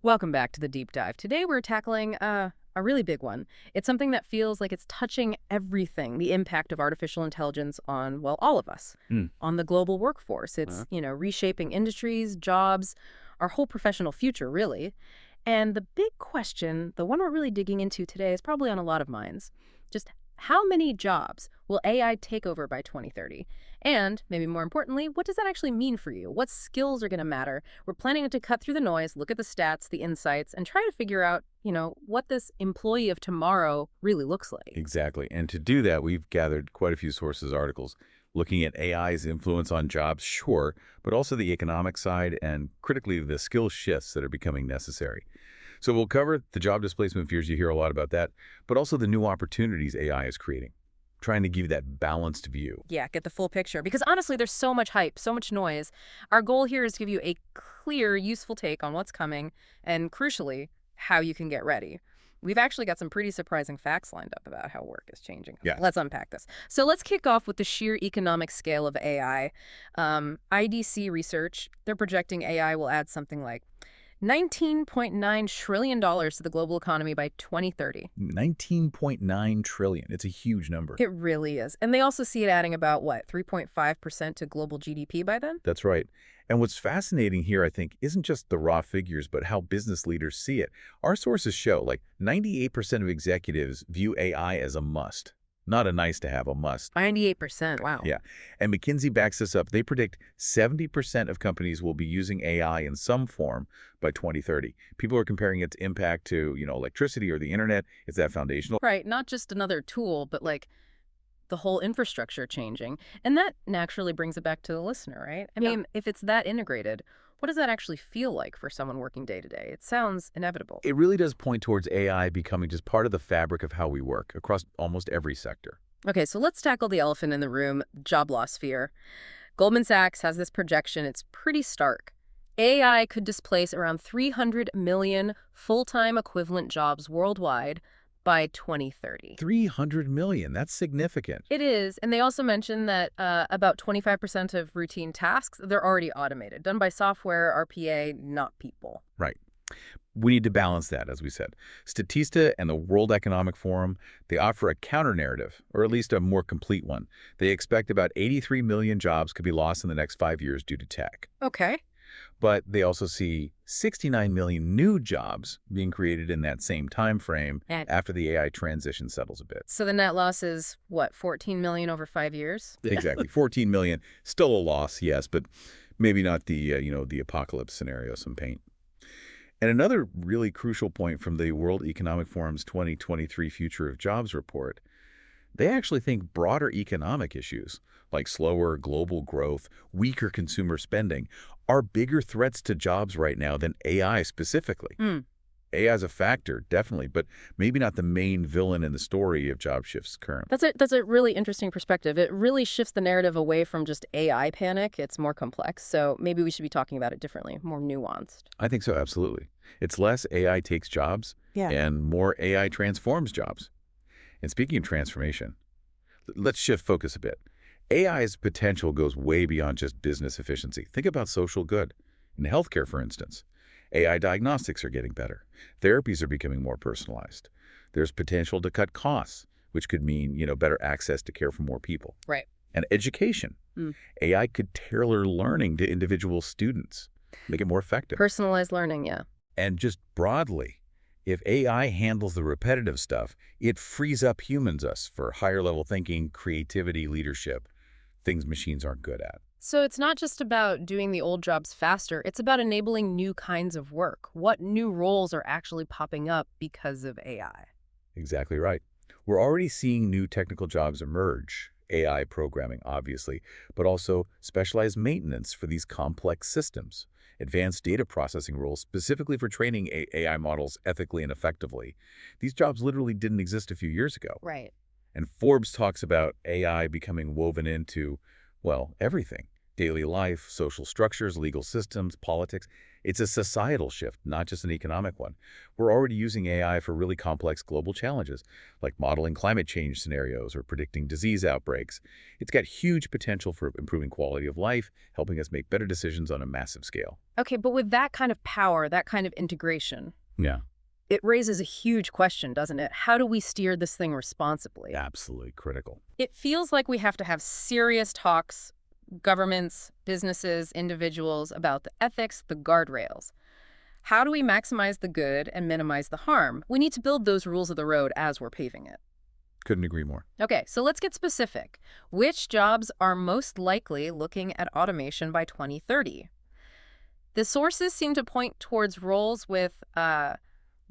Welcome back to the deep dive. Today we're tackling a really big one. It's something that feels like it's touching everything, the impact of artificial intelligence on, well, all of us, Mm. on the global workforce. Uh, It's reshaping industries, jobs, our whole professional future, really. And the big question, the one we're really digging into today, is probably on a lot of minds. Just how many jobs will AI take over by 2030? And, maybe more importantly, what does that actually mean for you? What skills are going to matter? We're planning to cut through the noise, look at the stats, the insights, and try to figure out, what this employee of tomorrow really looks like. exactly. And to do that, we've gathered quite a few sources, articles, looking at AI's influence on jobs, sure, but also the economic side and critically the skill shifts that are becoming necessary. So we'll cover the job displacement fears, you hear a lot about that, but also the new opportunities AI is creating, trying to give you that balanced view. Yeah, get the full picture. Because honestly, there's so much hype, so much noise. Our goal here is to give you a clear, useful take on what's coming and, crucially, how you can get ready. We've actually got some pretty surprising facts lined up about how work is changing. Yeah. Let's unpack this. So let's kick off with the sheer economic scale of AI. IDC research, they're projecting AI will add something like $19.9 trillion to the global economy by 2030. 19.9 trillion. It's a huge number. It really is. And they also see it adding about, what, 3.5% to global GDP by then? That's right. And what's fascinating here, I think, isn't just the raw figures, but how business leaders see it. Our sources show, like, 98% of executives view AI as a must, not a nice to have, a must. 98%, wow. Yeah. And McKinsey backs this up. They predict 70% of companies will be using AI in some form by 2030. People are comparing its impact to, electricity or the internet. It's that foundational. Right, not just another tool, but like the whole infrastructure changing. And that naturally brings it back to the listener, right? I Yeah. mean, if it's that integrated, what does that actually feel like for someone working day to day? It sounds inevitable. It really does point towards AI becoming just part of the fabric of how we work across almost every sector. Okay, so let's tackle the elephant in the room, job loss fear. Goldman Sachs has this projection. It's pretty stark. AI could displace around 300 million full-time equivalent jobs worldwide by 2030. 300 million, that's significant. It is, and they also mentioned that about 25% of routine tasks, they're already automated, done by software, RPA, not people. Right. We need to balance that, as we said. Statista and the World Economic Forum, they offer a counter-narrative, or at least a more complete one. They expect about 83 million jobs could be lost in the next 5 years due to tech. Okay. But they also see 69 million new jobs being created in that same time frame And after the AI transition settles a bit. so the net loss is, what, 14 million over 5 years? Exactly. 14 million, still a loss, yes, but maybe not the, the apocalypse scenario, some pain. And another really crucial point from the World Economic Forum's 2023 Future of Jobs report, they actually think broader economic issues, like slower global growth, weaker consumer spending, are bigger threats to jobs right now than AI specifically. Hmm. AI is a factor, definitely, but maybe not the main villain in the story of job shifts currently. That's a really interesting perspective. It really shifts the narrative away from just AI panic. It's more complex, so maybe we should be talking about it differently, more nuanced. I think so, absolutely. It's less AI takes jobs Yeah. and more AI transforms jobs. And speaking of transformation, let's shift focus a bit. AI's potential goes way beyond just business efficiency. Think about social good. In healthcare, for instance, AI diagnostics are getting better. Therapies are becoming more personalized. There's potential to cut costs, which could mean, better access to care for more people. Right. And education. Mm. AI could tailor learning to individual students, make it more effective. Personalized learning, yeah. And just broadly, if AI handles the repetitive stuff, it frees up us for higher level thinking, creativity, leadership, things machines aren't good at. So it's not just about doing the old jobs faster, it's about enabling new kinds of work. What new roles are actually popping up because of AI? Exactly right. We're already seeing new technical jobs emerge. AI programming, obviously, but also specialized maintenance for these complex systems, advanced data processing roles specifically for training AI models ethically and effectively. These jobs literally didn't exist a few years ago. Right. And Forbes talks about AI becoming woven into, well, everything. Daily life, social structures, legal systems, politics. It's a societal shift, not just an economic one. We're already using AI for really complex global challenges, like modeling climate change scenarios or predicting disease outbreaks. It's got huge potential for improving quality of life, helping us make better decisions on a massive scale. Okay, but with that kind of power, that kind of integration, Yeah, it raises a huge question, doesn't it? How do we steer this thing responsibly? absolutely critical. It feels like we have to have serious talks, governments, businesses, individuals, about the ethics, the guardrails. How do we maximize the good and minimize the harm? We need to build those rules of the road as we're paving it. Couldn't agree more. Okay, so let's get specific. Which jobs are most likely looking at automation by 2030? The sources seem to point towards roles with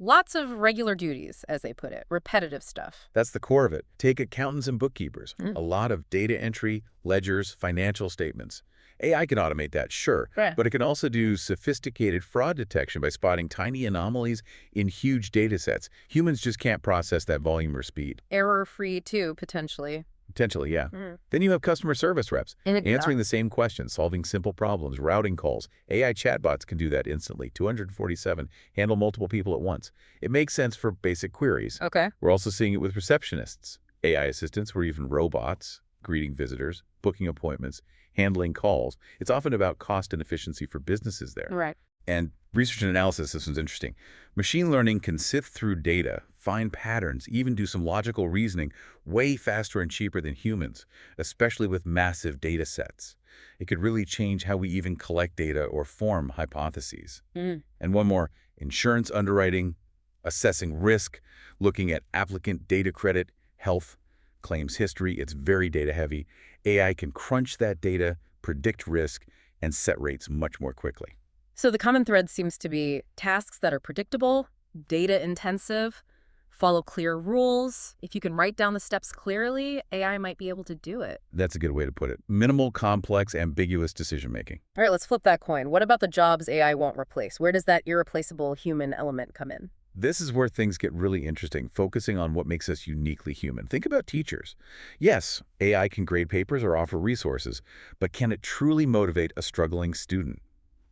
lots of regular duties, as they put it, repetitive stuff. That's the core of it. Take accountants and bookkeepers. Mm. A lot of data entry, ledgers, financial statements. AI can automate that, sure, Right. but it can also do sophisticated fraud detection by spotting tiny anomalies in huge data sets. Humans just can't process that volume or speed. Error-free, too, potentially. Potentially, yeah. Mm. Then you have customer service reps, And answering the same questions, solving simple problems, routing calls. AI chatbots can do that instantly. 247 handle multiple people at once. It makes sense for basic queries. Okay. We're also seeing it with receptionists, AI assistants, or even robots, greeting visitors, booking appointments, handling calls. It's often about cost and efficiency for businesses there. Right. And research and analysis, this one's interesting. Machine learning can sift through data, find patterns, even do some logical reasoning way faster and cheaper than humans, especially with massive data sets. It could really change how we even collect data or form hypotheses. Mm. And one more, insurance underwriting, assessing risk, looking at applicant data credit, health, claims history. It's very data heavy. AI can crunch that data, predict risk, and set rates much more quickly. So the common thread seems to be tasks that are predictable, data-intensive, follow clear rules. If you can write down the steps clearly, AI might be able to do it. That's a good way to put it. Minimal, complex, ambiguous decision-making. All right, let's flip that coin. What about the jobs AI won't replace? Where does that irreplaceable human element come in? This is where things get really interesting, focusing on what makes us uniquely human. Think about teachers. Yes, AI can grade papers or offer resources, but can it truly motivate a struggling student?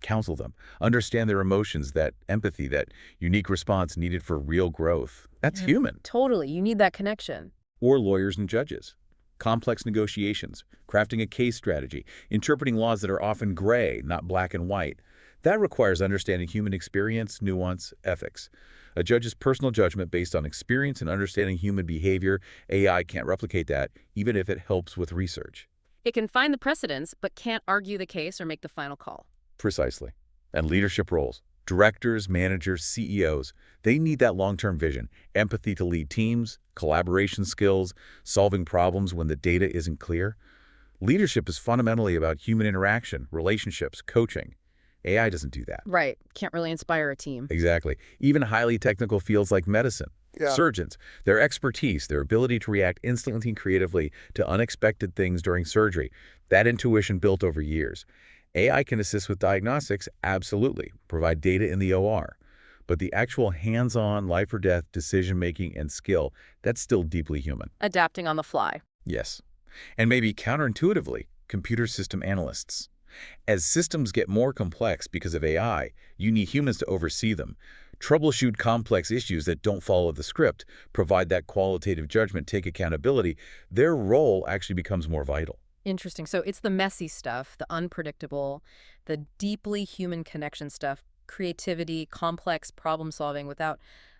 Counsel them, understand their emotions, that empathy, that unique response needed for real growth. That's human. Totally. You need that connection. Or lawyers and judges. Complex negotiations, crafting a case strategy, interpreting laws that are often gray, not black and white. That requires understanding human experience, nuance, ethics. A judge's personal judgment based on experience and understanding human behavior, AI can't replicate that, even if it helps with research. It can find the precedents, but can't argue the case or make the final call. Precisely. And leadership roles. Directors, managers, CEOs, they need that long-term vision, empathy to lead teams, collaboration skills, solving problems when the data isn't clear. Leadership is fundamentally about human interaction, relationships, coaching. AI doesn't do that. Right. Can't really inspire a team. Exactly. Even highly technical fields like medicine. Yeah. Surgeons, their expertise, their ability to react instantly and creatively to unexpected things during surgery, that intuition built over years. AI can assist with diagnostics, absolutely, provide data in the OR. But the actual hands-on, life-or-death decision-making and skill, that's still deeply human. Adapting on the fly. Yes. And maybe counterintuitively, computer system analysts. As systems get more complex because of AI, you need humans to oversee them, troubleshoot complex issues that don't follow the script, provide that qualitative judgment, take accountability. Their role actually becomes more vital. Interesting. So it's the messy stuff, the unpredictable, the deeply human connection stuff, creativity, complex problem solving without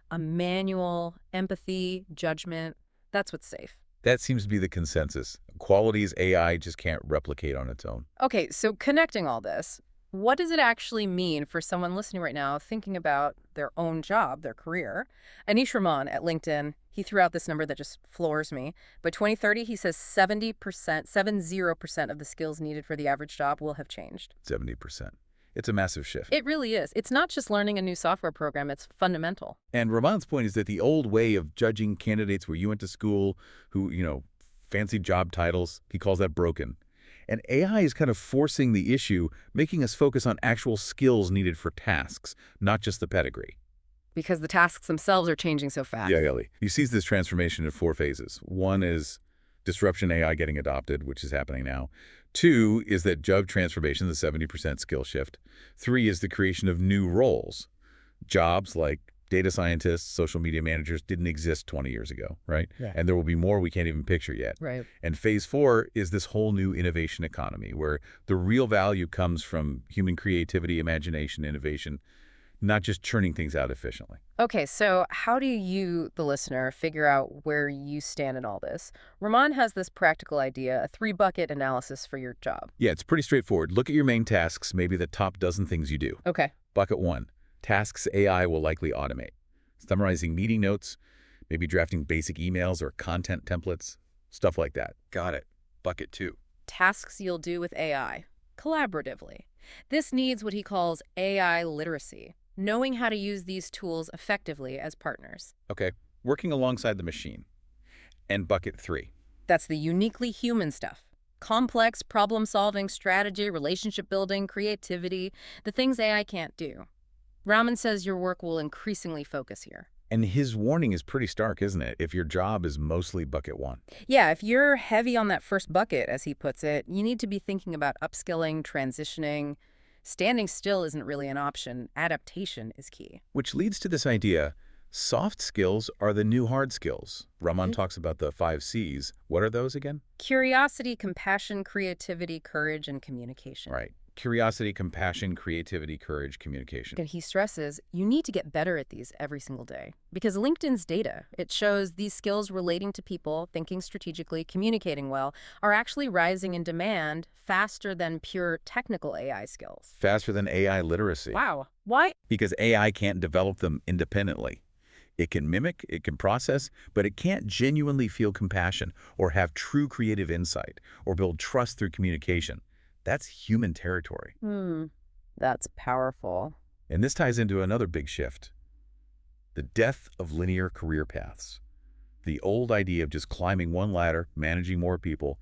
a manual, empathy, judgment. That's what's safe. That seems to be the consensus. Qualities AI just can't replicate on its own. Okay, so connecting all this, what does it actually mean for someone listening right now thinking about their own job, their career? Anish Raman at LinkedIn, he threw out this number that just floors me. By 2030, he says 70% of the skills needed for the average job will have changed. 70%. It's a massive shift. It really is. It's not just learning a new software program, it's fundamental. And Ramon's point is that the old way of judging candidates where you went to school, who, fancy job titles, he calls that broken. And AI is kind of forcing the issue, making us focus on actual skills needed for tasks, not just the pedigree. Because the tasks themselves are changing so fast. Yeah, Ellie. He sees this transformation in 4 phases. One is disruption AI getting adopted, which is happening now. 2 is that job transformation, the 70% skill shift. 3 is the creation of new roles. Jobs like data scientists, social media managers didn't exist 20 years ago, right? Yeah. And there will be more we can't even picture yet. Right. And phase 4 is this whole new innovation economy where the real value comes from human creativity, imagination, innovation, not just churning things out efficiently. Okay, so how do you, the listener, figure out where you stand in all this? Rahman has this practical idea, a 3-bucket analysis for your job. Yeah, it's pretty straightforward. Look at your main tasks, maybe the top dozen things you do. Okay. Bucket 1, tasks AI will likely automate. Summarizing meeting notes, maybe drafting basic emails or content templates, stuff like that. Got it. Bucket 2. Tasks you'll do with AI, collaboratively. This needs what he calls AI literacy, knowing how to use these tools effectively as partners. Okay, working alongside the machine. And bucket 3. That's the uniquely human stuff. Complex problem-solving, strategy, relationship building, creativity, the things AI can't do. Rahman says your work will increasingly focus here. And his warning is pretty stark, isn't it? If your job is mostly bucket 1. Yeah, if you're heavy on that first bucket, as he puts it, you need to be thinking about upskilling, transitioning. Standing still isn't really an option. Adaptation is key. Which leads to this idea, soft skills are the new hard skills. Rahman talks about the 5 C's. What are those again? Curiosity, compassion, creativity, courage, and communication. Right. Curiosity, compassion, creativity, courage, communication. And he stresses you need to get better at these every single day. Because LinkedIn's data, it shows these skills relating to people, thinking strategically, communicating well, are actually rising in demand faster than pure technical AI skills. Faster than AI literacy. Wow. Why? Because AI can't develop them independently. It can mimic, it can process, but it can't genuinely feel compassion or have true creative insight or build trust through communication. That's human territory. That's powerful. And this ties into another big shift. The death of linear career paths. The old idea of just climbing one ladder, managing more people,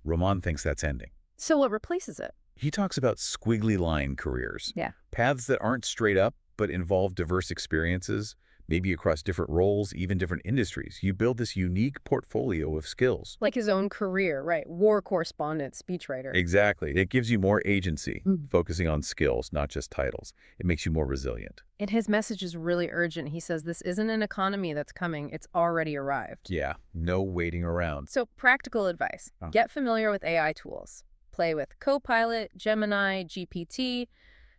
Rahman thinks that's ending. So what replaces it? He talks about squiggly line careers. Yeah. Paths that aren't straight up, but involve diverse experiences, maybe across different roles, even different industries. You build this unique portfolio of skills. Like his own career, right? War correspondent, speechwriter. Exactly. It gives you more agency, focusing on skills, not just titles. It makes you more resilient. And his message is really urgent. He says this isn't an economy that's coming. It's already arrived. Yeah, no waiting around. So practical advice. Get familiar with AI tools. Play with Copilot, Gemini, GPT.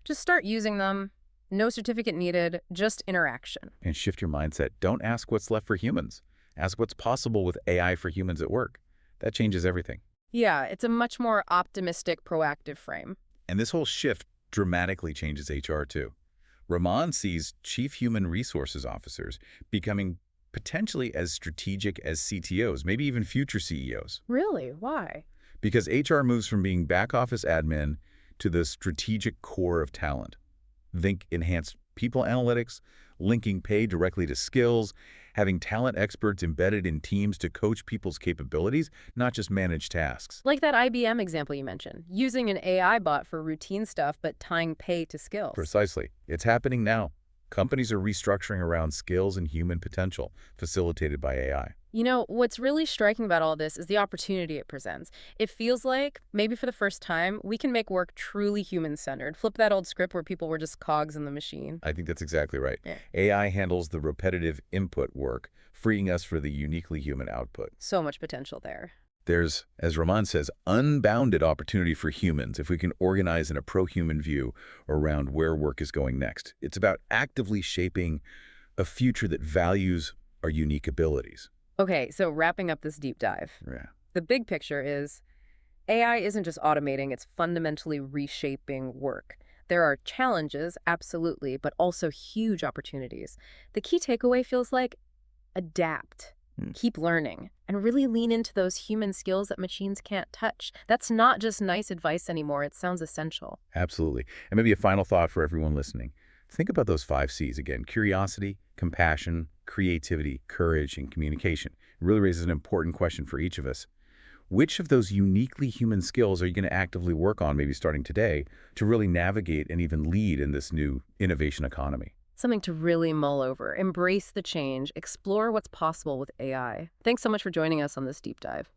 Just start using them. No certificate needed, just interaction. And shift your mindset. Don't ask what's left for humans. Ask what's possible with AI for humans at work. That changes everything. Yeah, it's a much more optimistic, proactive frame. And this whole shift dramatically changes HR too. Rahman sees chief human resources officers becoming potentially as strategic as CTOs, maybe even future CEOs. Really? Why? Because HR moves from being back office admin to the strategic core of talent. Think enhanced people analytics, linking pay directly to skills, having talent experts embedded in teams to coach people's capabilities, not just manage tasks. Like that IBM example you mentioned, using an AI bot for routine stuff but tying pay to skills. Precisely. It's happening now. Companies are restructuring around skills and human potential, facilitated by AI. You know, what's really striking about all this is the opportunity it presents. It feels like, maybe for the first time, we can make work truly human-centered. Flip that old script where people were just cogs in the machine. I think that's exactly right. Yeah. AI handles the repetitive input work, freeing us for the uniquely human output. So much potential there. There's, as Rahman says, unbounded opportunity for humans if we can organize in a pro-human view around where work is going next. It's about actively shaping a future that values our unique abilities. Okay, so wrapping up this deep dive. Yeah. The big picture is AI isn't just automating, it's fundamentally reshaping work. There are challenges, absolutely, but also huge opportunities. The key takeaway feels like adapt. Keep learning, and really lean into those human skills that machines can't touch. That's not just nice advice anymore. It sounds essential. Absolutely. And maybe a final thought for everyone listening. Think about those 5 C's again. Curiosity, compassion, creativity, courage, and communication. It really raises an important question for each of us. Which of those uniquely human skills are you going to actively work on, maybe starting today, to really navigate and even lead in this new innovation economy? Something to really mull over. Embrace the change. Explore what's possible with AI. Thanks so much for joining us on this deep dive.